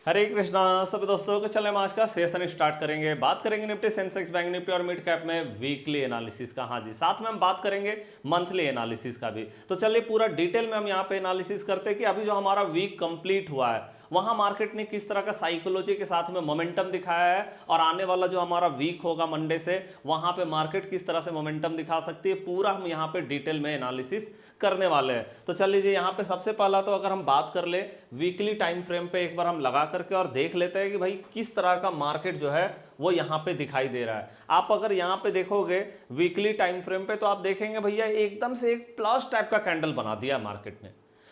हरे कृष्णा सभी दोस्तों को। चले हम आज का सेशन स्टार्ट करेंगे। बात करेंगे निफ्टी, सेंसेक्स, बैंक निफ्टी और मिड कैप में वीकली एनालिसिस का। हाँ जी, साथ में हम बात करेंगे मंथली एनालिसिस का भी। तो चलिए पूरा डिटेल में हम यहाँ पे एनालिसिस करते हैं कि अभी जो हमारा वीक कंप्लीट हुआ है वहां मार्केट ने किस तरह का साइकोलॉजी के साथ में मोमेंटम दिखाया है, और आने वाला जो हमारा वीक होगा मंडे से, वहां पे मार्केट किस तरह से मोमेंटम दिखा सकती है, पूरा हम यहाँ पे डिटेल में एनालिसिस करने वाले हैं। तो चल लीजिए यहाँ पे सबसे पहला तो अगर हम बात कर ले वीकली टाइम फ्रेम पे, एक बार हम लगा करके और देख लेते हैं कि भाई किस तरह का मार्केट जो है वो यहाँ पे दिखाई दे रहा है। आप अगर यहाँ पे देखोगे वीकली टाइम फ्रेम पे तो आप देखेंगे भैया एकदम से एक प्लस टाइप का कैंडल बना दिया मार्केट ने।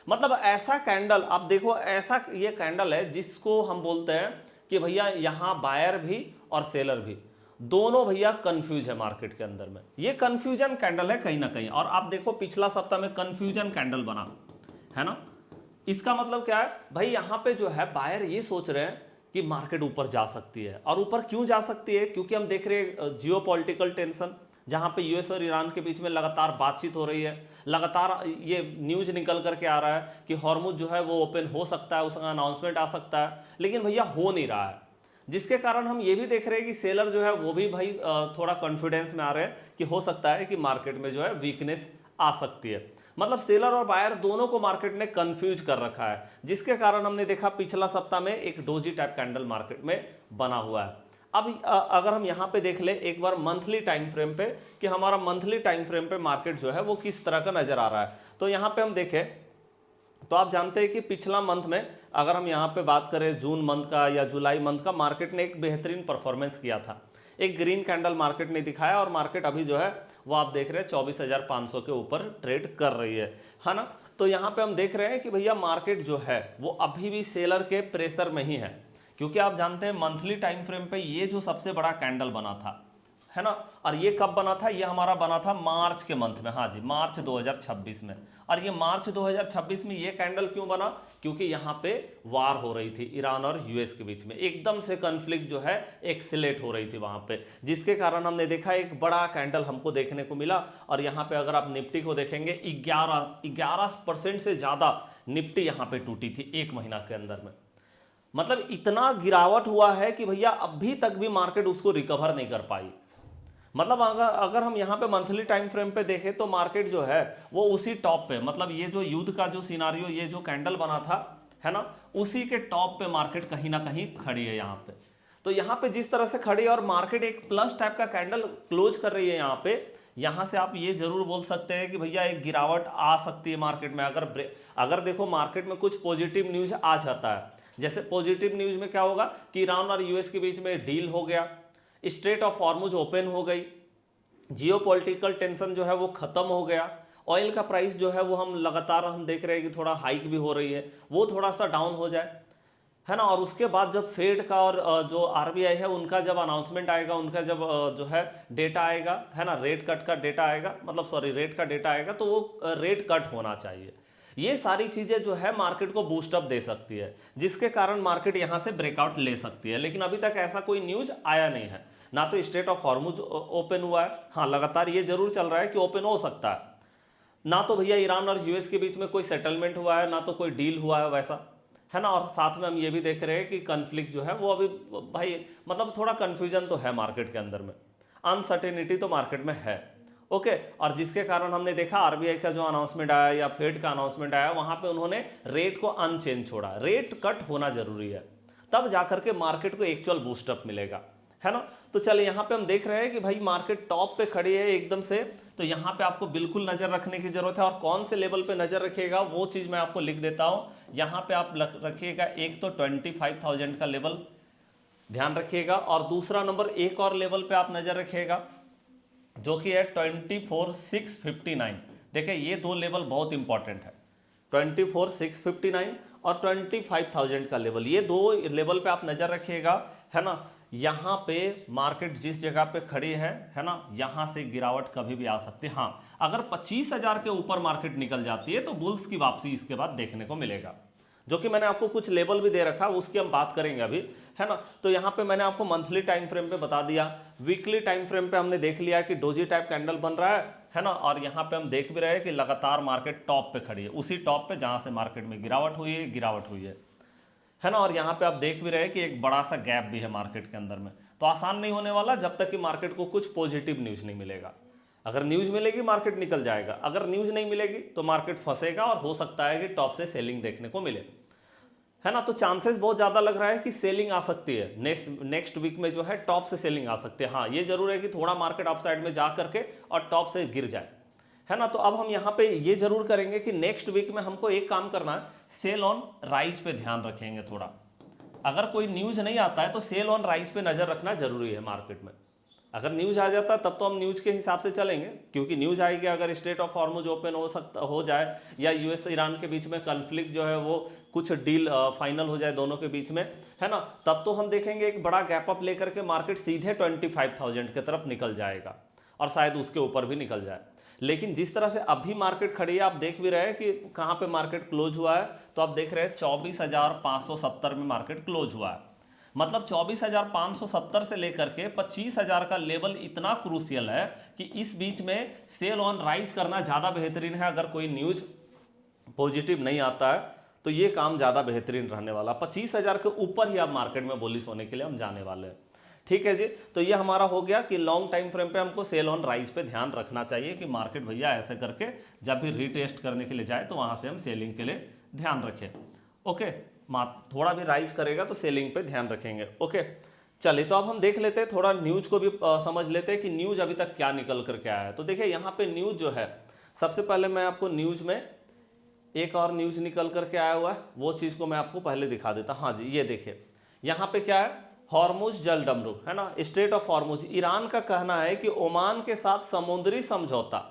मतलब ऐसा कैंडल आप देखो, ऐसा ये कैंडल है जिसको हम बोलते हैं कि भैया यहाँ बायर भी और सेलर भी दोनों भैया कंफ्यूज है मार्केट के अंदर में। ये कंफ्यूजन कैंडल है कहीं ना कहीं। और आप देखो पिछला सप्ताह में कंफ्यूजन कैंडल बना है ना। इसका मतलब क्या है भाई, यहां पे जो है बायर ये सोच रहे हैं कि मार्केट ऊपर जा सकती है। और ऊपर क्यों जा सकती है? क्योंकि हम देख रहे हैं जियोपॉलिटिकल टेंशन, जहां पे यूएस और ईरान के बीच में लगातार बातचीत हो रही है। लगातार ये न्यूज निकल करके आ रहा है कि हॉर्मुज जो है वो ओपन हो सकता है, उसका अनाउंसमेंट आ सकता है, लेकिन भैया हो नहीं रहा है। जिसके कारण हम ये भी देख रहे हैं कि सेलर जो है वो भी भाई थोड़ा कॉन्फिडेंस में आ रहे हैं कि हो सकता है कि मार्केट में जो है वीकनेस आ सकती है। मतलब सेलर और बायर दोनों को मार्केट ने कंफ्यूज कर रखा है, जिसके कारण हमने देखा पिछला सप्ताह में एक डोजी टाइप कैंडल मार्केट में बना हुआ है। अब अगर हम यहां पे देख ले एक बार मंथली टाइम फ्रेम पे कि हमारा मंथली टाइम फ्रेम पे मार्केट जो है वो किस तरह का नजर आ रहा है, तो यहां पे हम देखें तो आप जानते हैं कि पिछला मंथ में अगर हम यहाँ पे बात करें जून मंथ का या जुलाई मंथ का, मार्केट ने एक बेहतरीन परफॉर्मेंस किया था। एक ग्रीन कैंडल मार्केट ने दिखाया और मार्केट अभी जो है वो आप देख रहे हैं 24,500 के ऊपर ट्रेड कर रही है ना। तो यहाँ पे हम देख रहे हैं कि भैया मार्केट जो है वो अभी भी सेलर के प्रेशर में ही है, क्योंकि आप जानते हैं मंथली टाइम फ्रेम पे ये जो सबसे बड़ा कैंडल बना था है ना, और ये कब बना था? ये हमारा बना था मार्च के मंथ में। हाँ जी, मार्च 2026 में। और ये मार्च 2026 में ये कैंडल क्यों बना? क्योंकि यहाँ पे वार हो रही थी ईरान और यूएस के बीच में, एकदम से कन्फ्लिक्ट जो है एक्सीलेट हो रही थी वहां पे, जिसके कारण हमने देखा एक बड़ा कैंडल हमको देखने को मिला। और यहाँ पे अगर आप निफ्टी को देखेंगे 11% से ज्यादा निफ्टी यहाँ पे टूटी थी एक महीना के अंदर में। मतलब इतना गिरावट हुआ है कि भैया अभी तक भी मार्केट उसको रिकवर नहीं कर पाई। मतलब अगर हम यहाँ पे मंथली टाइम फ्रेम पे देखें तो मार्केट जो है वो उसी टॉप पे, मतलब ये जो युद्ध का जो सिनारियो, ये जो कैंडल बना था है ना, उसी के टॉप पे मार्केट कहीं ना कहीं खड़ी है यहाँ पे। तो यहाँ पे जिस तरह से खड़ी है और मार्केट एक प्लस टाइप का कैंडल क्लोज कर रही है यहाँ पे, यहाँ से आप ये जरूर बोल सकते हैं कि भैया एक गिरावट आ सकती है मार्केट में। अगर देखो मार्केट में कुछ पॉजिटिव न्यूज आ जाता है, जैसे पॉजिटिव न्यूज में क्या होगा कि ईरान और यूएस के बीच में डील हो गया, स्ट्रेट ऑफ हॉर्मुज ओपन हो गई, जियोपॉलिटिकल टेंशन जो है वो खत्म हो गया, ऑयल का प्राइस जो है वो हम लगातार हम देख रहे हैं कि थोड़ा हाइक भी हो रही है, वो थोड़ा सा डाउन हो जाए है ना। और उसके बाद जब फेड का और जो आरबीआई है उनका जब अनाउंसमेंट आएगा, उनका जब जो है डेटा आएगा है ना, रेट कट का डेटा आएगा, मतलब सॉरी रेट का डेटा आएगा, तो वो रेट कट होना चाहिए। ये सारी चीजें जो है मार्केट को बूस्टअप दे सकती है, जिसके कारण मार्केट यहां से ब्रेकआउट ले सकती है। लेकिन अभी तक ऐसा कोई न्यूज आया नहीं है, ना तो स्ट्रेट ऑफ हॉर्मुज ओपन हुआ है। हाँ, लगातार ये जरूर चल रहा है कि ओपन हो सकता है, ना तो भैया ईरान और यूएस के बीच में कोई सेटलमेंट हुआ है, ना तो कोई डील हुआ है वैसा है ना। और साथ में हम ये भी देख रहे हैं कि कन्फ्लिक्ट जो है वो अभी भाई मतलब थोड़ा कंफ्यूजन तो है मार्केट के अंदर में, अनसर्टेनिटी तो मार्केट में है। ओके, और जिसके कारण हमने देखा आरबीआई का जो अनाउंसमेंट आया या फेड का अनाउंसमेंट आया, वहां पे उन्होंने रेट को अनचेंज छोड़ा। रेट कट होना जरूरी है, तब जाकर के मार्केट को एक्चुअल बूस्टअप मिलेगा है ना। तो चलिए यहाँ पे हम देख रहे हैं कि भाई मार्केट टॉप पे खड़ी है एकदम से, तो यहाँ पे आपको बिल्कुल नजर रखने की जरूरत है। और कौन से लेवल पे नजर रखिएगा वो चीज मैं आपको लिख देता हूं। यहाँ पे आप रखिएगा एक तो 25,000 का लेवल ध्यान रखिएगा, और दूसरा नंबर एक और लेवल पे आप नजर रखिएगा जो कि है 24,659। देखिए ये दो लेवल बहुत इंपॉर्टेंट है, 24,659 और 25,000 का लेवल, ये दो लेवल पे आप नजर रखिएगा है ना। यहां पे मार्केट जिस जगह पे खड़ी है ना, यहां से गिरावट कभी भी आ सकती है। हाँ, अगर 25,000 के ऊपर मार्केट निकल जाती है तो बुल्स की वापसी इसके बाद देखने को मिलेगा, जो कि मैंने आपको कुछ लेवल भी दे रखा, उसकी हम बात करेंगे अभी है ना। तो यहाँ पे मैंने आपको मंथली टाइम फ्रेम पे बता दिया, वीकली टाइम फ्रेम पे हमने देख लिया कि डोजी टाइप कैंडल बन रहा है ना। और यहाँ पे हम देख भी रहे हैं कि लगातार मार्केट टॉप पे खड़ी है, उसी टॉप पे जहां से मार्केट में गिरावट हुई है है ना। और यहाँ पे आप देख भी रहे हैं कि एक बड़ा सा गैप भी है मार्केट के अंदर में। तो आसान नहीं होने वाला जब तक कि मार्केट को कुछ पॉजिटिव न्यूज़ नहीं मिलेगा। अगर न्यूज़ मिलेगी मार्केट निकल जाएगा, अगर न्यूज़ नहीं मिलेगी तो मार्केट फंसेगा और हो सकता है कि टॉप से सेलिंग देखने को मिले, है ना। तो चांसेस बहुत ज़्यादा लग रहा है कि सेलिंग आ सकती है नेक्स्ट वीक में जो है टॉप से सेलिंग आ सकती है। हाँ, ये जरूर है कि थोड़ा मार्केट अपसाइड में जा करके और टॉप से गिर जाए, है ना। तो अब हम यहाँ पे ये जरूर करेंगे कि नेक्स्ट वीक में हमको एक काम करना है, सेल ऑन राइज पे ध्यान रखेंगे थोड़ा। अगर कोई न्यूज नहीं आता है तो सेल ऑन राइज पे नजर रखना जरूरी है मार्केट में। अगर न्यूज आ जाता तब तो हम न्यूज के हिसाब से चलेंगे, क्योंकि न्यूज आएगी अगर स्ट्रेट ऑफ हॉर्मुज ओपन हो जाए या यूएस ईरान के बीच में कॉन्फ्लिक्ट जो है वो कुछ डील फाइनल हो जाए दोनों के बीच में, है ना, तब तो हम देखेंगे एक बड़ा गैप अप लेकर के मार्केट सीधे 25,000 की तरफ निकल जाएगा और शायद उसके ऊपर भी निकल जाए। लेकिन जिस तरह से अभी मार्केट खड़ी है, आप देख भी रहे हैं कि कहाँ पे मार्केट क्लोज हुआ है, तो आप देख रहे हैं 24,570 में मार्केट क्लोज हुआ है। मतलब 24,570 से लेकर के 25,000 का लेवल इतना क्रूशियल है कि इस बीच में सेल ऑन राइज करना ज़्यादा बेहतरीन है। अगर कोई न्यूज पॉजिटिव नहीं आता है तो ये काम ज़्यादा बेहतरीन रहने वाला। 25,000 के ऊपर ही आप मार्केट में बुलिश होने के लिए हम जाने वाले हैं। ठीक है जी, तो ये हमारा हो गया कि लॉन्ग टाइम फ्रेम पे हमको सेल ऑन राइज पे ध्यान रखना चाहिए कि मार्केट भैया ऐसे करके जब भी रीटेस्ट करने के लिए जाए तो वहां से हम सेलिंग के लिए ध्यान रखें। ओके, थोड़ा भी राइज करेगा तो सेलिंग पे ध्यान रखेंगे। ओके, चलिए तो अब हम देख लेते हैं, थोड़ा न्यूज को भी समझ लेते हैं कि न्यूज अभी तक क्या निकल करके आया है। तो देखिए यहाँ पे न्यूज जो है, सबसे पहले मैं आपको न्यूज में एक और न्यूज निकल करके आया हुआ है, वो चीज को मैं आपको पहले दिखा देता। हाँ जी, ये देखिए यहाँ पे क्या है, हॉर्मुज जल डमरू, है ना, स्ट्रेट ऑफ हॉर्मुज। ईरान का कहना है कि ओमान के साथ समुद्री समझौता,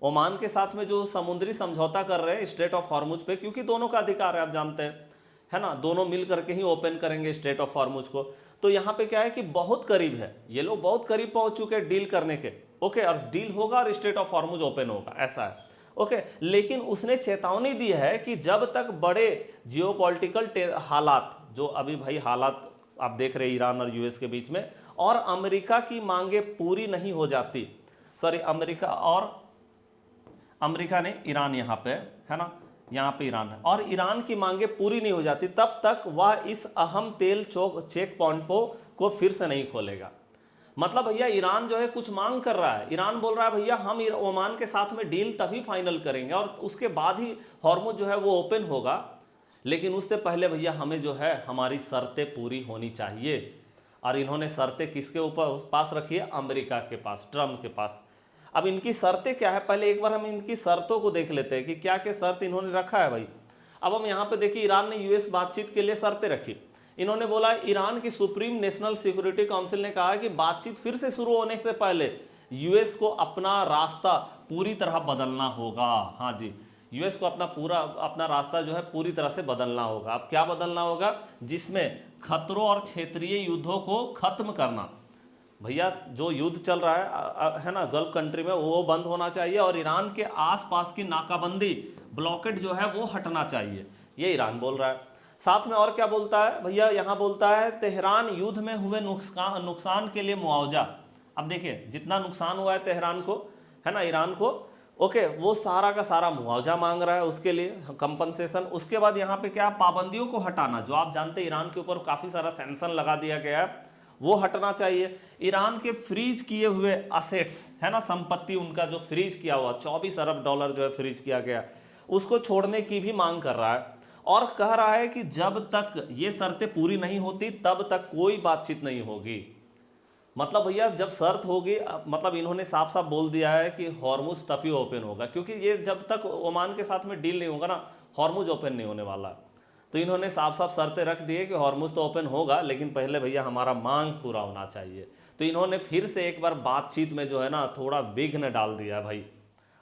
ओमान के साथ में जो समुद्री समझौता कर रहे हैं स्ट्रेट ऑफ हॉर्मुज पे, क्योंकि दोनों का अधिकार है आप जानते हैं, है ना, दोनों मिल करके ही ओपन करेंगे स्ट्रेट ऑफ हॉर्मुज को। तो यहाँ पे क्या है कि बहुत करीब है, ये लोग बहुत करीब पहुंच चुके हैं डील करने के। ओके, और डील होगा और स्ट्रेट ऑफ हॉर्मुज ओपन होगा, ऐसा है। ओके, लेकिन उसने चेतावनी दी है कि जब तक बड़े जियोपॉलिटिकल हालात, जो अभी भाई हालात आप देख रहे हैं ईरान और यूएस के बीच में, और अमेरिका की मांगे पूरी नहीं हो जाती, सॉरी अमेरिका ने ईरान यहाँ पे, है ना, यहाँ पे ईरान है, और ईरान की मांगे पूरी नहीं हो जाती तब तक वह इस अहम तेल चेक पॉइंट को फिर से नहीं खोलेगा। मतलब भैया ईरान जो है कुछ मांग कर रहा है, ईरान बोल रहा है भैया हम ओमान के साथ में डील तभी फाइनल करेंगे और उसके बाद ही हॉर्मुज जो है वो ओपन होगा, लेकिन उससे पहले भैया हमें जो है हमारी शर्तें पूरी होनी चाहिए। और इन्होंने शर्तें किसके ऊपर पास रखी है, अमेरिका के पास, ट्रम्प के पास। अब इनकी शर्तें क्या है, पहले एक बार हम इनकी शर्तों को देख लेते हैं कि क्या क्या शर्त इन्होंने रखा है भाई। अब हम यहाँ पे देखिए, ईरान ने यूएस बातचीत के लिए शर्तें रखी। इन्होंने बोला, ईरान की सुप्रीम नेशनल सिक्योरिटी काउंसिल ने कहा कि बातचीत फिर से शुरू होने से पहले यूएस को अपना रास्ता पूरी तरह बदलना होगा। हाँ जी, यूएस को अपना रास्ता जो है पूरी तरह से बदलना होगा। अब क्या बदलना होगा, जिसमें खतरों और क्षेत्रीय युद्धों को खत्म करना, भैया जो युद्ध चल रहा है ना गल्फ कंट्री में, वो बंद होना चाहिए, और ईरान के आसपास की नाकाबंदी, ब्लॉकेट जो है वो हटना चाहिए, ये ईरान बोल रहा है। साथ में और क्या बोलता है भैया, यहाँ बोलता है तेहरान युद्ध में हुए नुकसान के लिए मुआवजा। अब देखिए जितना नुकसान हुआ है तेहरान को, है ना, ईरान को, ओके, वो सारा का सारा मुआवजा मांग रहा है, उसके लिए कंपनसेशन। उसके बाद यहाँ पे क्या, पाबंदियों को हटाना, जो आप जानते हैं ईरान के ऊपर काफी सारा सैंक्शन लगा दिया गया है, वो हटना चाहिए। ईरान के फ्रीज किए हुए असेट्स, है ना, संपत्ति उनका जो फ्रीज किया हुआ $24 अरब जो है फ्रीज किया गया, उसको छोड़ने की भी मांग कर रहा है। और कह रहा है कि जब तक ये शर्तें पूरी नहीं होती तब तक कोई बातचीत नहीं होगी। मतलब भैया जब शर्त होगी, मतलब इन्होंने साफ साफ बोल दिया है कि हॉर्मुज तभी ओपन होगा, क्योंकि ये जब तक ओमान के साथ में डील नहीं होगा ना, हॉर्मुज ओपन नहीं होने वाला। तो इन्होंने साफ साफ शर्तें रख दी है कि हॉर्मुज तो ओपन होगा, लेकिन पहले भैया हमारा मांग पूरा होना चाहिए। तो इन्होंने फिर से एक बार बातचीत में जो है ना थोड़ा विघ्न डाल दिया भाई।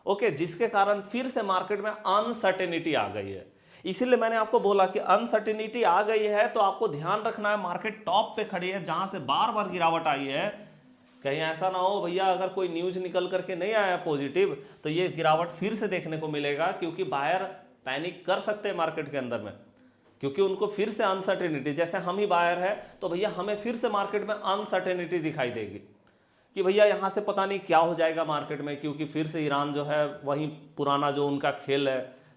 ओके, जिसके कारण फिर से मार्केट में अनसर्टेनिटी आ गई है। इसीलिए मैंने आपको बोला कि अनसर्टेनिटी आ गई है तो आपको ध्यान रखना है, मार्केट टॉप पे खड़ी है जहां से बार बार गिरावट आई है। कहीं ऐसा ना हो भैया अगर कोई न्यूज निकल करके नहीं आया पॉजिटिव तो ये गिरावट फिर से देखने को मिलेगा, क्योंकि बायर पैनिक कर सकते हैं मार्केट के अंदर में, क्योंकि उनको फिर से अनसर्टेनिटी, जैसे हम ही बायर है तो भैया हमें फिर से मार्केट में अनसर्टेनिटी दिखाई देगी कि भैया यहाँ से पता नहीं क्या हो जाएगा मार्केट में, क्योंकि फिर से ईरान जो है वही पुराना जो उनका खेल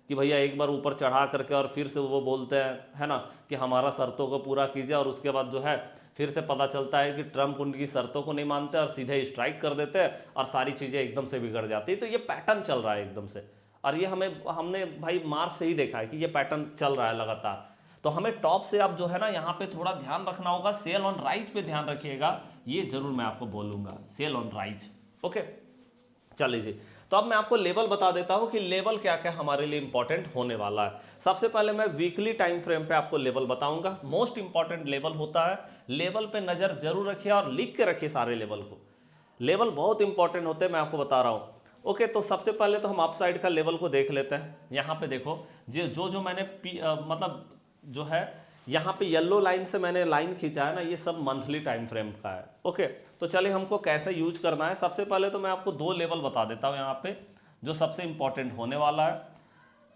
कि भैया एक बार ऊपर चढ़ा करके और फिर से वो बोलते हैं, है ना, कि हमारा शर्तों को पूरा कीजिए, और उसके बाद जो है फिर से पता चलता है कि ट्रम्प उनकी शर्तों को नहीं मानते और सीधे स्ट्राइक कर देते हैं और सारी चीज़ें एकदम से बिगड़ जाती है। तो ये पैटर्न चल रहा है एकदम से, और ये हमने भाई मार्च से ही देखा है कि ये पैटर्न चल रहा है लगातार। तो हमें टॉप से अब जो है ना यहाँ पे थोड़ा ध्यान रखना होगा, सेल ऑन राइज पे ध्यान रखिएगा, ये जरूर मैं आपको बोलूंगा, सेल ऑन राइज। ओके, चलिए जी। तो अब मैं आपको लेवल बता देता हूं कि लेवल क्या क्या हमारे लिए इंपॉर्टेंट होने वाला है। सबसे पहले मैं वीकली टाइम फ्रेम पे आपको लेवल बताऊंगा, मोस्ट इंपॉर्टेंट लेवल होता है, लेवल पे नजर जरूर रखिए और लिख के रखिए सारे लेवल को, लेवल बहुत इंपॉर्टेंट होते हैं, मैं आपको बता रहा हूं। ओके, तो सबसे पहले तो हम अप साइड का लेवल को देख लेते हैं। यहाँ पे देखो जो मैंने मतलब जो है यहाँ पे येलो लाइन से मैंने लाइन खींचा है ना, ये सब मंथली टाइम फ्रेम का है। ओके, तो चलिए हमको कैसे यूज करना है। सबसे पहले तो मैं आपको दो लेवल बता देता हूँ यहाँ पे जो सबसे इंपॉर्टेंट होने वाला है।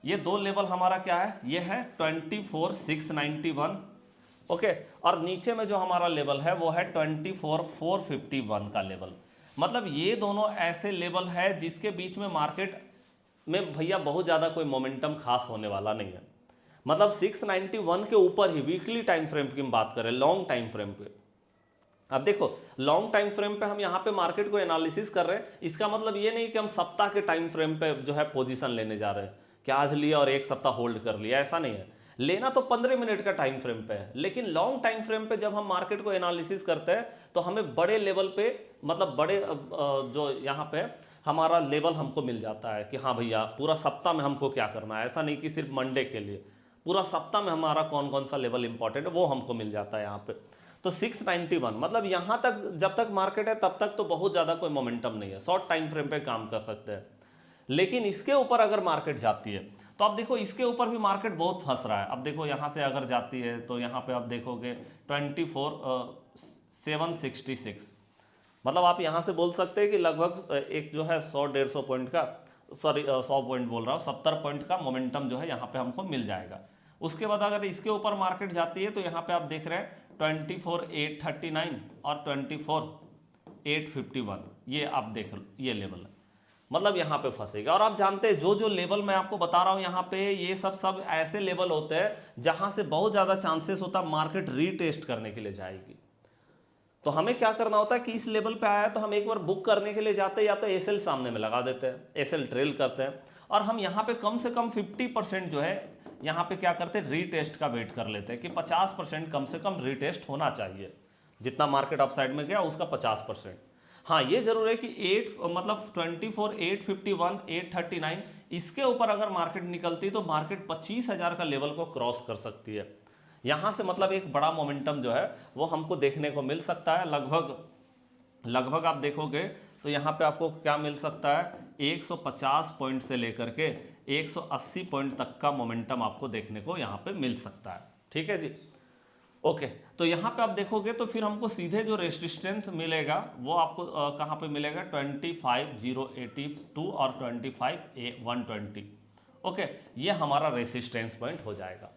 ये दो लेवल हमारा क्या है, ये है 24,691। ओके, और नीचे में जो हमारा लेवल है वो है 24,451 का लेवल। मतलब ये दोनों ऐसे लेवल है जिसके बीच में मार्केट में भैया बहुत ज़्यादा कोई मोमेंटम खास होने वाला नहीं है। मतलब 691 के ऊपर ही वीकली टाइम फ्रेम की हम बात करें, लॉन्ग टाइम फ्रेम पे। अब देखो लॉन्ग टाइम फ्रेम पे हम यहाँ पे मार्केट को एनालिसिस कर रहे हैं, इसका मतलब ये नहीं कि हम सप्ताह के टाइम फ्रेम पे जो है पोजीशन लेने जा रहे हैं कि आज लिया और एक सप्ताह होल्ड कर लिया, ऐसा नहीं है। लेना तो 15 मिनट का टाइम फ्रेम पे है, लेकिन लॉन्ग टाइम फ्रेम पे जब हम मार्केट को एनालिसिस करते हैं तो हमें बड़े लेवल पे, मतलब बड़े जो यहाँ पे हमारा लेवल हमको मिल जाता है कि हाँ भैया पूरा सप्ताह में हमको क्या करना है। ऐसा नहीं कि सिर्फ मंडे के लिए, पूरा सप्ताह में हमारा कौन कौन सा लेवल इंपॉर्टेंट है वो हमको मिल जाता है यहाँ पे। तो 691 मतलब यहाँ तक जब तक मार्केट है तब तक तो बहुत ज़्यादा कोई मोमेंटम नहीं है, शॉर्ट टाइम फ्रेम पे काम कर सकते हैं। लेकिन इसके ऊपर अगर मार्केट जाती है तो अब देखो इसके ऊपर भी मार्केट बहुत फंस रहा है। अब देखो यहाँ से अगर जाती है तो यहाँ पे आप देखोगे 24,766, मतलब आप यहाँ से बोल सकते हैं कि लगभग एक जो है 100-150 पॉइंट का, सॉरी 100 पॉइंट बोल रहा हूँ, 70 पॉइंट का मोमेंटम जो है यहाँ पे हमको मिल जाएगा। उसके बाद अगर इसके ऊपर मार्केट जाती है तो यहाँ पे आप देख रहे हैं 24,839 और 24,851, ये आप देख लो ये लेवल है, मतलब यहाँ पे फंसेगा। और आप जानते हैं जो लेवल मैं आपको बता रहा हूँ यहाँ पे, ये सब ऐसे लेवल होते हैं जहां से बहुत ज्यादा चांसेस होता है मार्केट रीटेस्ट करने के लिए जाएगी। तो हमें क्या करना होता है कि इस लेवल पे आया तो हम एक बार बुक करने के लिए जाते हैं, या तो एसएल सामने में लगा देते हैं, एसएल ट्रेल करते हैं, और हम यहाँ पे कम से कम 50% जो है यहाँ पे क्या करते हैं, रीटेस्ट का वेट कर लेते हैं कि 50% कम से कम रीटेस्ट होना चाहिए, जितना मार्केट अपसाइड में गया उसका 50%। हाँ ये जरूर है कि 24,851, 839 इसके ऊपर अगर मार्केट निकलती तो मार्केट 25,000 का लेवल को क्रॉस कर सकती है। यहाँ से मतलब एक बड़ा मोमेंटम जो है वो हमको देखने को मिल सकता है। लगभग आप देखोगे तो यहाँ पे आपको क्या मिल सकता है, 150 पॉइंट से लेकर के 180 पॉइंट तक का मोमेंटम आपको देखने को यहाँ पे मिल सकता है। ठीक है जी, ओके। तो यहाँ पे आप देखोगे तो फिर हमको सीधे जो रेजिस्टेंस मिलेगा वो आपको कहाँ पे मिलेगा, 25,082 और 25,120। ओके, ये हमारा रेजिस्टेंस पॉइंट हो जाएगा।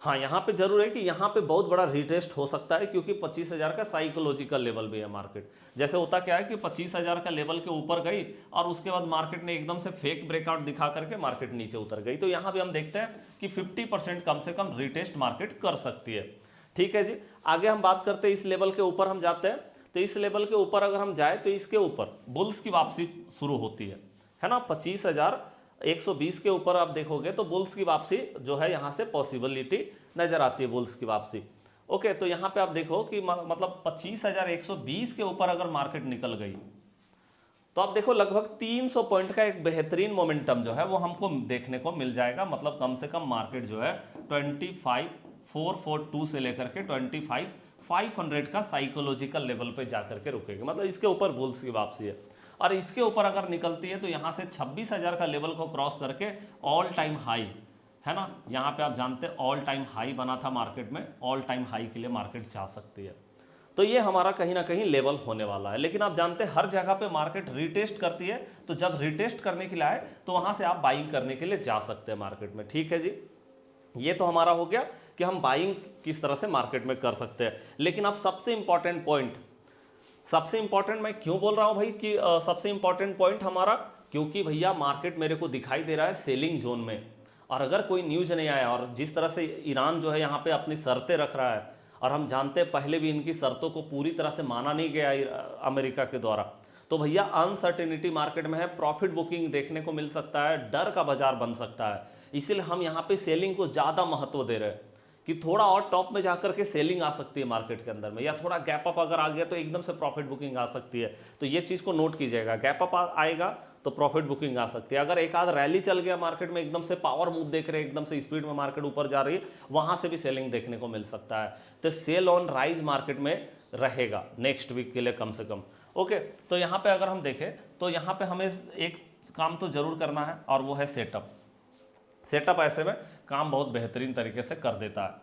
हाँ यहाँ पे जरूर है कि यहाँ पे बहुत बड़ा रिटेस्ट हो सकता है, क्योंकि 25,000 का साइकोलॉजिकल लेवल भी है मार्केट। जैसे होता क्या है कि 25,000 का लेवल के ऊपर गई और उसके बाद मार्केट ने एकदम से फेक ब्रेकआउट दिखा करके मार्केट नीचे उतर गई, तो यहाँ भी हम देखते हैं कि 50% कम से कम रिटेस्ट मार्केट कर सकती है। ठीक है जी, आगे हम बात करते हैं, इस लेवल के ऊपर हम जाते हैं। तो इस लेवल के ऊपर अगर हम जाए तो इसके ऊपर बुल्स की वापसी शुरू होती है ना, 25,120 के ऊपर आप देखोगे तो बुल्स की वापसी जो है यहाँ से पॉसिबिलिटी नजर आती है, बुल्स की वापसी। ओके, तो यहाँ पे आप देखो कि मतलब 25,120 के ऊपर अगर मार्केट निकल गई तो आप देखो लगभग 300 पॉइंट का एक बेहतरीन मोमेंटम जो है वो हमको देखने को मिल जाएगा। मतलब कम से कम मार्केट जो है 25,442 से लेकर के 25,500 का साइकोलॉजिकल लेवल पे जाकर के रुकेगी, मतलब इसके ऊपर बुल्स की वापसी है। और इसके ऊपर अगर निकलती है तो यहाँ से 26,000 का लेवल को क्रॉस करके ऑल टाइम हाई है ना, यहाँ पे आप जानते हैं ऑल टाइम हाई बना था मार्केट में, ऑल टाइम हाई के लिए मार्केट जा सकती है। तो ये हमारा कहीं ना कहीं लेवल होने वाला है। लेकिन आप जानते हैं हर जगह पे मार्केट रिटेस्ट करती है, तो जब रिटेस्ट करने के लिए आए तो वहां से आप बाइंग करने के लिए जा सकते हैं मार्केट में। ठीक है जी, ये तो हमारा हो गया कि हम बाइंग किस तरह से मार्केट में कर सकते हैं। लेकिन अब सबसे इंपॉर्टेंट पॉइंट, सबसे इंपॉर्टेंट मैं क्यों बोल रहा हूं भाई कि सबसे इंपॉर्टेंट पॉइंट हमारा, क्योंकि भैया मार्केट मेरे को दिखाई दे रहा है सेलिंग जोन में, और अगर कोई न्यूज़ नहीं आया और जिस तरह से ईरान जो है यहाँ पे अपनी शर्तें रख रहा है, और हम जानते हैं पहले भी इनकी शर्तों को पूरी तरह से माना नहीं गया अमेरिका के द्वारा, तो भैया अनसर्टेनिटी मार्केट में है, प्रॉफिट बुकिंग देखने को मिल सकता है, डर का बाजार बन सकता है। इसीलिए हम यहाँ पे सेलिंग को ज़्यादा महत्व दे रहे हैं कि थोड़ा और टॉप में जाकर के सेलिंग आ सकती है मार्केट के अंदर में, या थोड़ा गैप अप अगर आ गया तो एकदम से प्रॉफिट बुकिंग आ सकती है। तो ये चीज़ को नोट कीजिएगा, गैप अप आएगा तो प्रॉफिट बुकिंग आ सकती है। अगर एक आध रैली चल गया मार्केट में, एकदम से पावर मूव देख रहे हैं, एकदम से स्पीड में मार्केट ऊपर जा रही है, वहां से भी सेलिंग देखने को मिल सकता है। तो सेल ऑन राइज मार्केट में रहेगा नेक्स्ट वीक के लिए कम से कम। ओके, तो यहाँ पे अगर हम देखें तो यहाँ पे हमें एक काम तो जरूर करना है, और वो है सेटअप। सेटअप ऐसे में काम बहुत बेहतरीन तरीके से कर देता है।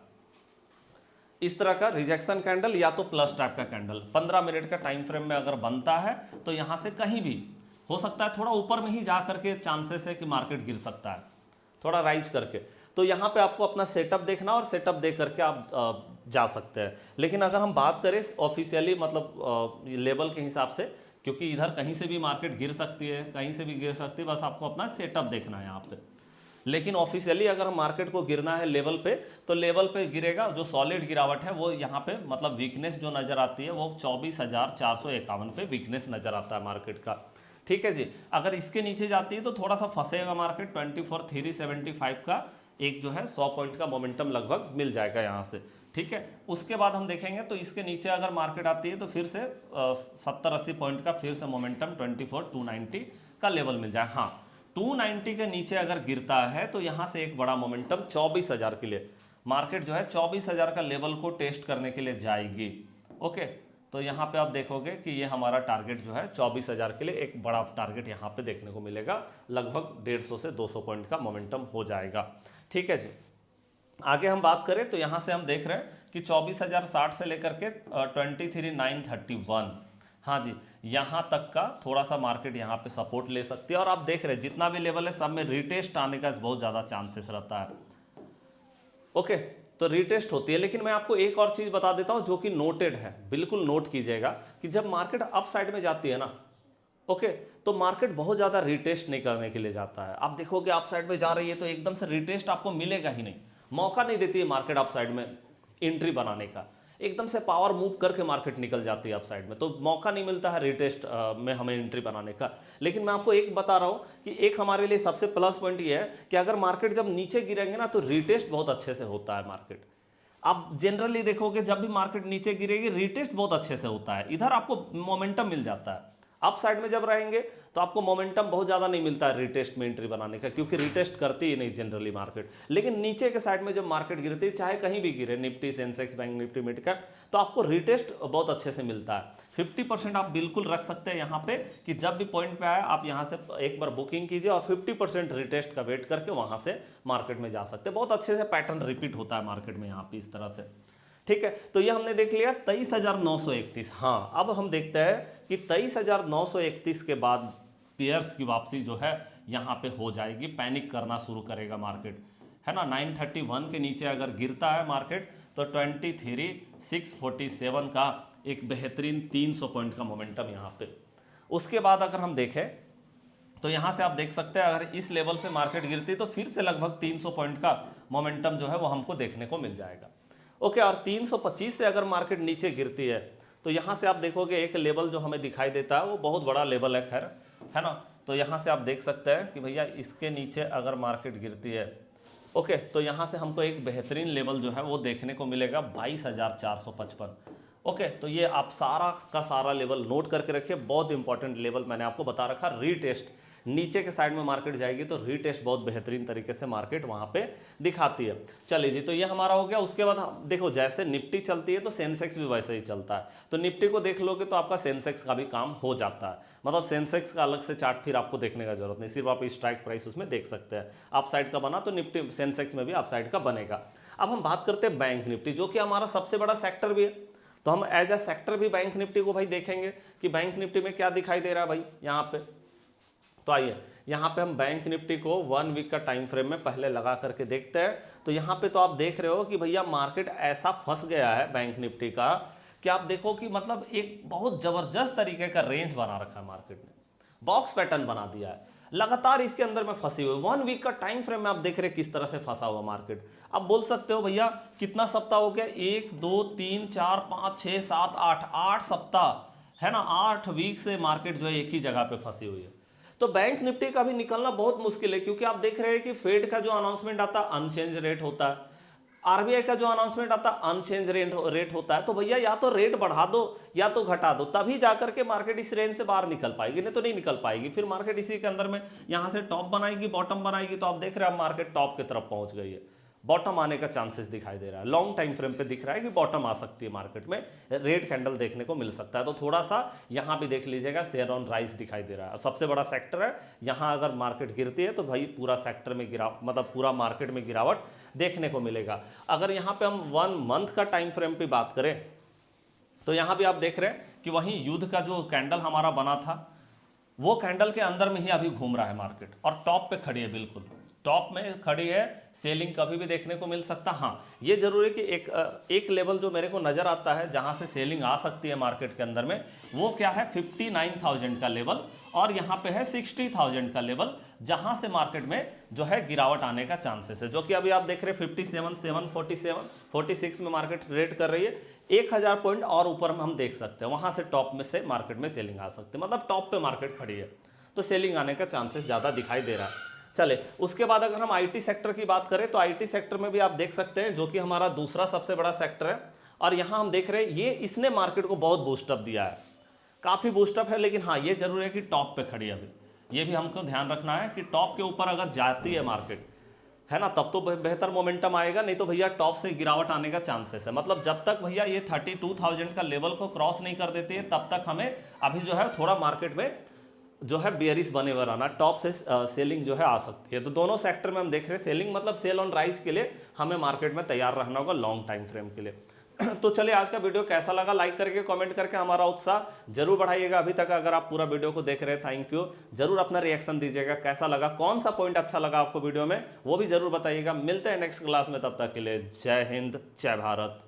इस तरह का रिजेक्शन कैंडल या तो प्लस टाइप का कैंडल 15 मिनट का टाइम फ्रेम में अगर बनता है तो यहाँ से कहीं भी हो सकता है, थोड़ा ऊपर में ही जा करके चांसेस है कि मार्केट गिर सकता है थोड़ा राइज करके। तो यहाँ पे आपको अपना सेटअप देखना और सेटअप देख करके आप जा सकते हैं। लेकिन अगर हम बात करें ऑफिशियली, मतलब लेवल के हिसाब से, क्योंकि इधर कहीं से भी मार्केट गिर सकती है, कहीं से भी गिर सकती है, बस आपको अपना सेटअप देखना है यहाँ पे। लेकिन ऑफिशियली अगर हम मार्केट को गिरना है लेवल पे, तो लेवल पे गिरेगा। जो सॉलिड गिरावट है वो यहाँ पे, मतलब वीकनेस जो नजर आती है वो 24,451 पे वीकनेस नजर आता है मार्केट का। ठीक है जी, अगर इसके नीचे जाती है तो थोड़ा सा फंसेगा मार्केट। 24,375 का एक जो है 100 पॉइंट का मोमेंटम लगभग मिल जाएगा यहाँ से। ठीक है, उसके बाद हम देखेंगे तो इसके नीचे अगर मार्केट आती है तो फिर से 70-80 पॉइंट का फिर से मोमेंटम 24,290 का लेवल मिल जाए। हाँ, 290 के नीचे अगर गिरता है तो यहाँ से एक बड़ा मोमेंटम 24,000 के लिए मार्केट जो है 24,000 का लेवल को टेस्ट करने के लिए जाएगी। ओके, तो यहाँ पे आप देखोगे कि ये हमारा टारगेट जो है 24,000 के लिए एक बड़ा टारगेट यहाँ पे देखने को मिलेगा। लगभग 150 से 200 पॉइंट का मोमेंटम हो जाएगा। ठीक है जी, आगे हम बात करें तो यहाँ से हम देख रहे हैं कि 24,060 से लेकर के 23,931, हाँ जी, यहाँ तक का थोड़ा सा मार्केट यहाँ पे सपोर्ट ले सकती है। और आप देख रहे हैं जितना भी लेवल है सब में रिटेस्ट आने का बहुत ज़्यादा चांसेस रहता है। ओके, तो रिटेस्ट होती है। लेकिन मैं आपको एक और चीज़ बता देता हूँ जो कि नोटेड है, बिल्कुल नोट कीजिएगा कि जब मार्केट अप साइड में जाती है ना, ओके, तो मार्केट बहुत ज़्यादा रिटेस्ट नहीं करने के लिए जाता है। आप देखोगे अप साइड में जा रही है तो एकदम से रिटेस्ट आपको मिलेगा ही नहीं, मौका नहीं देती है मार्केट अप साइड में एंट्री बनाने का। एकदम से पावर मूव करके मार्केट निकल जाती है अप साइड में, तो मौका नहीं मिलता है रिटेस्ट में हमें एंट्री बनाने का। लेकिन मैं आपको एक बता रहा हूँ कि एक हमारे लिए सबसे प्लस पॉइंट ये है कि अगर मार्केट जब नीचे गिरेंगे ना तो रिटेस्ट बहुत अच्छे से होता है मार्केट। आप जनरली देखोगे जब भी मार्केट नीचे गिरेगी रिटेस्ट बहुत अच्छे से होता है, इधर आपको मोमेंटम मिल जाता है। अप साइड में जब रहेंगे तो आपको मोमेंटम बहुत ज़्यादा नहीं मिलता है रिटेस्ट में एंट्री बनाने का, क्योंकि रिटेस्ट करती ही नहीं जनरली मार्केट। लेकिन नीचे के साइड में जब मार्केट गिरती है, चाहे कहीं भी गिरे, Nifty, Sensex, bank Nifty, mid cap, तो आपको रिटेस्ट बहुत अच्छे से मिलता है। 50% आप बिल्कुल रख सकते हैं यहाँ पे कि जब भी पॉइंट पे आए आप यहाँ से एक बार बुकिंग कीजिए और 50% रिटेस्ट का वेट करके वहाँ से मार्केट में जा सकते हैं। बहुत अच्छे से पैटर्न रिपीट होता है मार्केट में यहाँ पे इस तरह से। ठीक है, तो ये हमने देख लिया 23,931। हाँ, अब हम देखते हैं कि 23,931 के बाद पेयर्स की वापसी जो है यहाँ पे हो जाएगी, पैनिक करना शुरू करेगा मार्केट, है ना। 931 के नीचे अगर गिरता है मार्केट तो 23,647 का एक बेहतरीन 300 पॉइंट का मोमेंटम यहाँ पे। उसके बाद अगर हम देखें तो यहाँ से आप देख सकते हैं अगर इस लेवल से मार्केट गिरती तो फिर से लगभग 300 पॉइंट का मोमेंटम जो है वो हमको देखने को मिल जाएगा। ओके, और 325 से अगर मार्केट नीचे गिरती है तो यहाँ से आप देखोगे एक लेवल जो हमें दिखाई देता है वो बहुत बड़ा लेवल है, खैर, है ना। तो यहाँ से आप देख सकते हैं कि भैया इसके नीचे अगर मार्केट गिरती है, ओके, तो यहाँ से हमको एक बेहतरीन लेवल जो है वो देखने को मिलेगा 22,455। ओके, तो ये आप सारा का सारा लेवल नोट करके रखिए, बहुत इंपॉर्टेंट लेवल मैंने आपको बता रखा। रीटेस्ट नीचे के साइड में मार्केट जाएगी तो रीटेस्ट बहुत बेहतरीन तरीके से मार्केट वहां पे दिखाती है। चलिए जी, तो ये हमारा हो गया। उसके बाद देखो जैसे निफ्टी चलती है तो सेंसेक्स भी वैसे ही चलता है। तो निफ्टी को देख लोगे तो आपका सेंसेक्स का भी काम हो जाता है, मतलब सेंसेक्स का अलग से चार्ट फिर आपको देखने का जरूरत नहीं, सिर्फ आप स्ट्राइक प्राइस उसमें देख सकते हैं। अप साइड का बना तो निफ्टी सेंसेक्स में भी अप साइड का बनेगा। अब हम बात करते हैं बैंक निफ्टी, जो कि हमारा सबसे बड़ा सेक्टर भी है, तो हम एज अ सेक्टर भी बैंक निफ्टी को भाई देखेंगे कि बैंक निफ्टी में क्या दिखाई दे रहा है भाई यहाँ पे। तो आइए यहाँ पे हम बैंक निफ्टी को 1 वीक का टाइम फ्रेम में पहले लगा करके देखते हैं। तो यहाँ पे तो आप देख रहे हो कि भैया मार्केट ऐसा फंस गया है बैंक निफ्टी का कि आप देखो कि मतलब एक बहुत जबरदस्त तरीके का रेंज बना रखा है मार्केट ने, बॉक्स पैटर्न बना दिया है। लगातार इसके अंदर में फंसी हुई। 1 वीक का टाइम फ्रेम में आप देख रहे हैं किस तरह से फंसा हुआ मार्केट। अब बोल सकते हो भैया कितना सप्ताह हो गया, 1 2 3 4 5 6 7 8 सप्ताह है ना, 8 वीक से मार्केट जो है एक ही जगह पे फंसी हुई है। तो बैंक निफ्टी का भी निकलना बहुत मुश्किल है, क्योंकि आप देख रहे हैं कि फेड का जो अनाउंसमेंट आता है अनचेंज रेट होता है, आरबीआई का जो अनाउंसमेंट आता है अनचेंज रेट होता है। तो भैया या तो रेट बढ़ा दो या तो घटा दो, तभी जाकर के मार्केट इस रेंज से बाहर निकल पाएगी, नहीं तो नहीं निकल पाएगी। फिर मार्केट इसी के अंदर में यहां से टॉप बनाएगी, बॉटम बनाएगी। तो आप देख रहे हैं मार्केट टॉप की तरफ पहुंच गई है, बॉटम आने का चांसेस दिखाई दे रहा है। लॉन्ग टाइम फ्रेम पे दिख रहा है कि बॉटम आ सकती है, मार्केट में रेड कैंडल देखने को मिल सकता है। तो थोड़ा सा यहां भी देख लीजिएगा, शेयर ऑन राइज दिखाई दे रहा है, सबसे बड़ा सेक्टर है। यहां अगर मार्केट गिरती है तो भाई पूरा सेक्टर में मतलब पूरा मार्केट में गिरावट देखने को मिलेगा। अगर यहां पे हम 1 मंथ का टाइम फ्रेम पे बात करें तो यहां भी आप देख रहे हैं कि वहीं युद्ध का जो कैंडल हमारा बना था वो कैंडल के अंदर में ही अभी घूम रहा है मार्केट, और टॉप पे खड़ी है, बिल्कुल टॉप में खड़ी है। सेलिंग कभी भी देखने को मिल सकता। हाँ, ये जरूर है कि एक लेवल जो मेरे को नजर आता है जहां से सेलिंग आ सकती है मार्केट के अंदर में, वो क्या है 59,000 का लेवल, और यहां पे है 60,000 का लेवल, जहां से मार्केट में जो है गिरावट आने का चांसेस है। जो कि अभी आप देख रहे हैं 57,747 में मार्केट रेट कर रही है। 1000 पॉइंट और ऊपर में हम देख सकते हैं, वहां से टॉप में से मार्केट में सेलिंग आ सकती है, मतलब टॉप पे मार्केट खड़ी है तो सेलिंग आने का चांसेस ज्यादा दिखाई दे रहा है। चले उसके बाद अगर हम आईटी सेक्टर की बात करें तो आईटी सेक्टर में भी आप देख सकते हैं, जो कि हमारा दूसरा सबसे बड़ा सेक्टर है, और यहां हम देख रहे हैं ये इसने मार्केट को बहुत बूस्टअप दिया है, काफी बूस्टअप है। लेकिन हाँ, ये जरूर है कि टॉप पे खड़ी है अभी, ये भी हमको ध्यान रखना है कि टॉप के ऊपर अगर जाती है मार्केट, है ना, तब तो बेहतर मोमेंटम आएगा, नहीं तो भैया टॉप से गिरावट आने का चांसेस है। मतलब जब तक भैया ये 32,000 का लेवल को क्रॉस नहीं कर देती है तब तक हमें अभी जो है थोड़ा मार्केट में जो है बेयरिश बने हुए रहना, टॉप से सेलिंग जो है आ सकती है। तो दोनों सेक्टर में हम देख रहे हैं सेलिंग, मतलब सेल ऑन राइज के लिए हमें मार्केट में तैयार रहना होगा लॉन्ग टाइम फ्रेम के लिए। तो चलिए आज का वीडियो कैसा लगा, लाइक करके कमेंट करके हमारा उत्साह जरूर बढ़ाइएगा। अभी तक अगर आप पूरा वीडियो को देख रहे हैं, थैंक यू। जरूर अपना रिएक्शन दीजिएगा, कैसा लगा, कौन सा पॉइंट अच्छा लगा आपको वीडियो में, वो भी जरूर बताइएगा। मिलते हैं नेक्स्ट क्लास में, तब तक के लिए जय हिंद, जय भारत।